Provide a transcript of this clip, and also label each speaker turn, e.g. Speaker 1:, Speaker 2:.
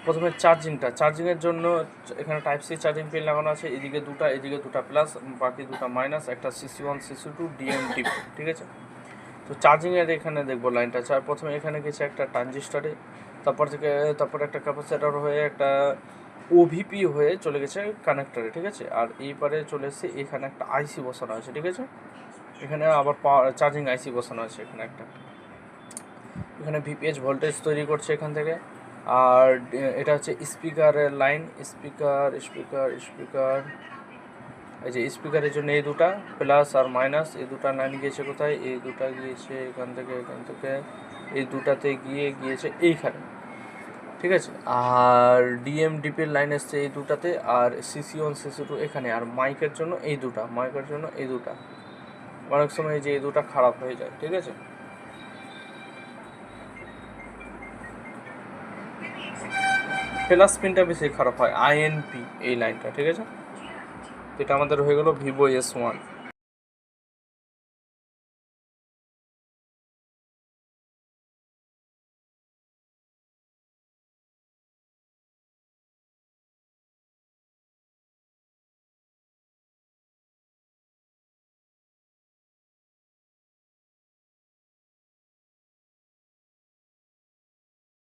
Speaker 1: প্রথমে চার্জিংয়ের জন্য এখানে টাইপ সি চার্জিং পিন লাগানো আছে, এদিকে দুটা প্লাস, বাকি দুটা মাইনাস, একটা CC1 CC2 DMDP, ঠিক আছে। তো চার্জিংয়ের এখানে দেখবো লাইনটা প্রথমে এখানে গেছে একটা ট্রানজিস্টারে, তারপর একটা ক্যাপাসিটর হয়ে একটা OVP হয়ে চলে গেছে কানেক্টরে, ঠিক আছে। আর এইবারে চলে এসেছে এখানে একটা আইসি বসানো আছে, ঠিক আছে। এখানে আবার চার্জিং আইসি বসানো আছে এখানে VPH ভোল্টেজ তৈরি করছে এখান থেকে। আর এটা হচ্ছে স্পিকারের লাইন, স্পিকার এই যে স্পিকারের জন্য এই দুটা প্লাস আর মাইনাস, এই দুটা লাইন গিয়েছে কোথায়, এই দুটা গিয়েছে এখান থেকে এই দুটাতে গিয়েছে এইখানে, ঠিক আছে। আর DMDPর লাইন এসছে এই দুটাতে, আর CC1 CC2 এখানে। আর মাইকের জন্য এই দুটা অনেক সময় যে এই দুটা খারাপ হয়ে যায়, ঠিক আছে। প্লাস পিনটা বেশি খারাপ হয়, INP এই লাইনটা, ঠিক আছে। এটা আমাদের হয়ে গেল Vivo S1।